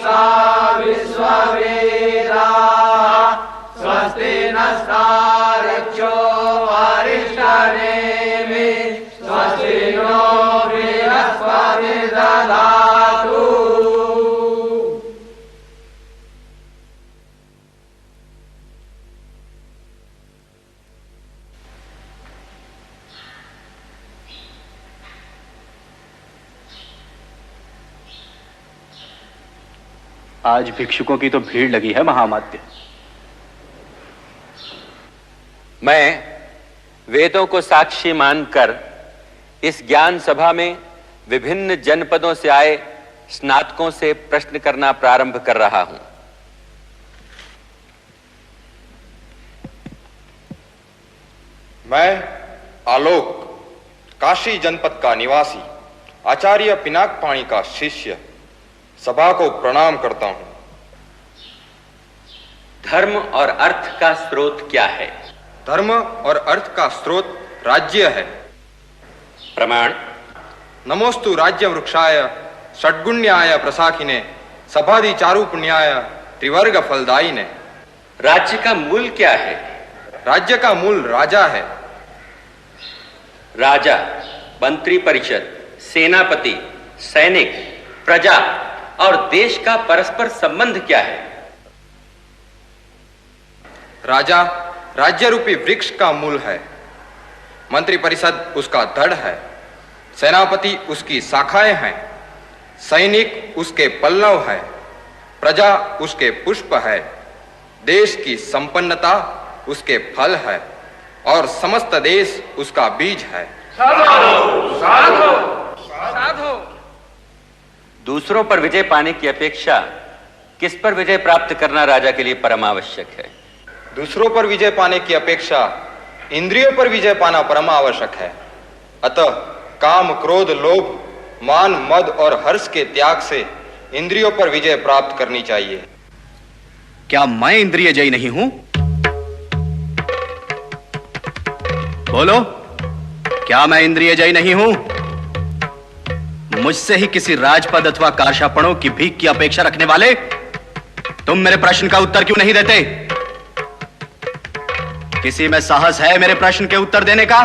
पूषा विश्ववेदाः स्वस्ति नस्तार्क्ष्यो अरिष्टनेमिः स्वस्ति नो बृहस्पतिर्दधातु। आज भिक्षुकों की तो भीड़ लगी है महामात्य। मैं वेदों को साक्षी मानकर इस ज्ञान सभा में विभिन्न जनपदों से आए स्नातकों से प्रश्न करना प्रारंभ कर रहा हूं। मैं आलोक, काशी जनपद का निवासी, आचार्य पिनाक पाणी का शिष्य, सभा को प्रणाम करता हूं। धर्म और अर्थ का स्रोत क्या है? धर्म और अर्थ का स्रोत राज्य है। प्रमाण? नमोस्तु राज्य वृक्षाय षड्गुण्याय प्रसाखिने सभादि चारु पुण्याय त्रिवर्ग फलदायिने। राज्य का मूल क्या है? राज्य का मूल राजा है। राजा, मंत्री परिषद, सेनापति, सैनिक, प्रजा और देश का परस्पर संबंध क्या है? राजा राज्य रूपी वृक्ष का मूल है, मंत्री परिषद उसका धड़ है, सेनापति उसकी शाखाएं हैं, सैनिक उसके पल्लव है, प्रजा उसके पुष्प है, देश की संपन्नता उसके फल है और समस्त देश उसका बीज है। साधो साधो साधो। दूसरों पर विजय पाने की अपेक्षा किस पर विजय प्राप्त करना राजा के लिए परम आवश्यक है? दूसरों पर विजय पाने की अपेक्षा इंद्रियों पर विजय पाना परम आवश्यक है। अतः काम, क्रोध, लोभ, मान, मद और हर्ष के त्याग से इंद्रियों पर विजय प्राप्त करनी चाहिए। क्या मैं इंद्रिय जयी नहीं हूं? बोलो, क्या मैं इंद्रिय जयी नहीं हूं? मुझसे ही किसी राजपद अथवा कारशापणों की भीख की अपेक्षा रखने वाले तुम मेरे प्रश्न का उत्तर क्यों नहीं देते? किसी में साहस है मेरे प्रश्न के उत्तर देने का?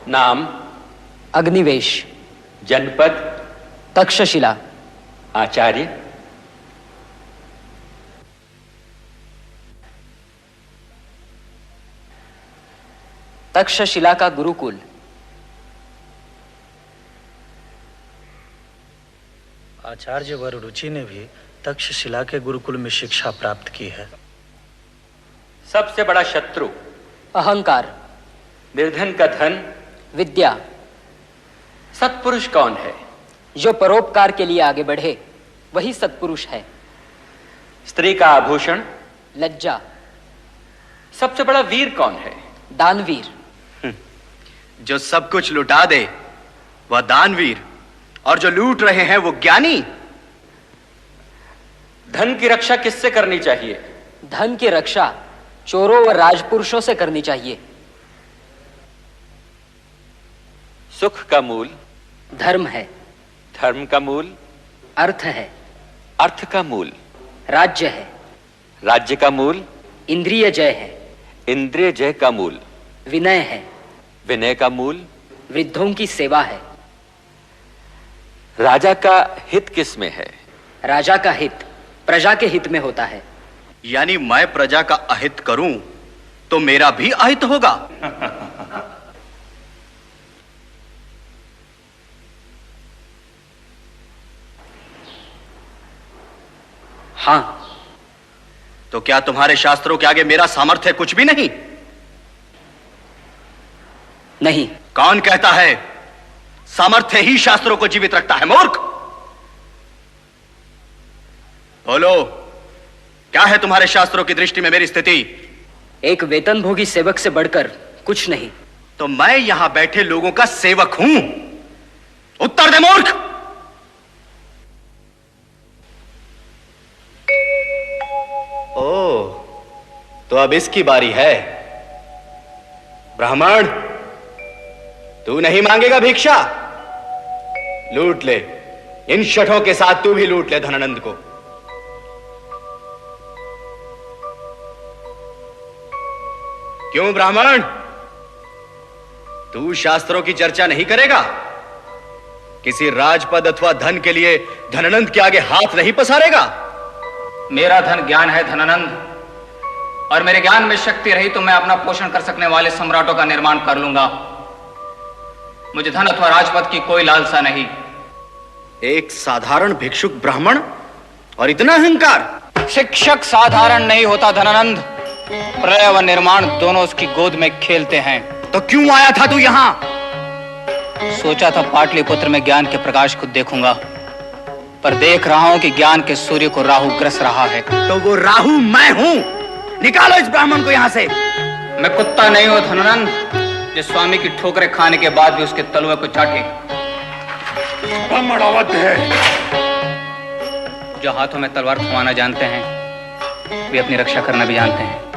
नाम? अग्निवेश। जनपद? तक्षशिला। आचार्य? तक्षशिला का गुरुकुल। आचार्य वररुचि ने भी तक्षशिला के गुरुकुल में शिक्षा प्राप्त की है। सबसे बड़ा शत्रु? अहंकार। निर्धन का धन? विद्या। सत्पुरुष कौन है? जो परोपकार के लिए आगे बढ़े वही सत्पुरुष है। स्त्री का आभूषण? लज्जा। सबसे बड़ा वीर कौन है? दानवीर। जो सब कुछ लुटा दे वह दानवीर, और जो लूट रहे हैं वो ज्ञानी। धन की रक्षा किससे करनी चाहिए? धन की रक्षा चोरों व राजपुरुषों से करनी चाहिए। सुख का मूल? धर्म है। धर्म का मूल? अर्थ है। अर्थ का मूल? राज्य है। राज्य का मूल? इंद्रिय जय है। इंद्रिय जय का मूल? विनय है। विनय का मूल? वृद्धों की सेवा है। राजा का हित किसमें है? राजा का हित प्रजा के हित में होता है। यानी मैं प्रजा का अहित करूं तो मेरा भी अहित होगा। हां। तो क्या तुम्हारे शास्त्रों के आगे मेरा सामर्थ्य कुछ भी नहीं? नहीं। कौन कहता है सामर्थ्य ही शास्त्रों को जीवित रखता है? मूर्ख! बोलो, क्या है तुम्हारे शास्त्रों की दृष्टि में मेरी स्थिति? एक वेतनभोगी सेवक से बढ़कर कुछ नहीं। तो मैं यहां बैठे लोगों का सेवक हूं। उत्तर दे मूर्ख! तो अब इसकी बारी है। ब्राह्मण, तू नहीं मांगेगा भिक्षा? लूट ले, इन शठों के साथ तू भी लूट ले धनानंद को। क्यों ब्राह्मण, तू शास्त्रों की चर्चा नहीं करेगा? किसी राजपद अथवा धन के लिए धनानंद के आगे हाथ नहीं पसारेगा? मेरा धन ज्ञान है धनानंद, और मेरे ज्ञान में शक्ति रही तो मैं अपना पोषण कर सकने वाले सम्राटों का निर्माण कर लूंगा। मुझे धन अथवा राजपद की कोई लालसा नहीं। एक साधारण भिक्षुक ब्राह्मण और इतना अहंकार? शिक्षक साधारण नहीं होता धनानंद, प्रलय व निर्माण दोनों उसकी गोद में खेलते हैं। तो क्यों आया था तू यहां? सोचा था पाटलिपुत्र में ज्ञान के प्रकाश को देखूंगा, पर देख रहा हूं कि ज्ञान के सूर्य को राहु ग्रस रहा है। तो वो राहु मैं हूं। निकालो इस ब्राह्मण को यहां से। मैं कुत्ता नहीं हूं धनानंद, जो स्वामी की ठोकरें खाने के बाद भी उसके तलवे को चाटे। ब्राह्मण अवध है। जो हाथों में तलवार थमाना जानते हैं, वे अपनी रक्षा करना भी जानते हैं।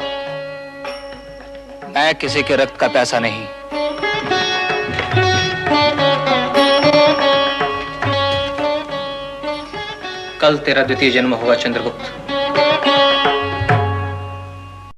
मैं किसी के रक्त का प्यासा नहीं। कल तेरा द्वितीय जन्म होगा चंद्रगुप्त।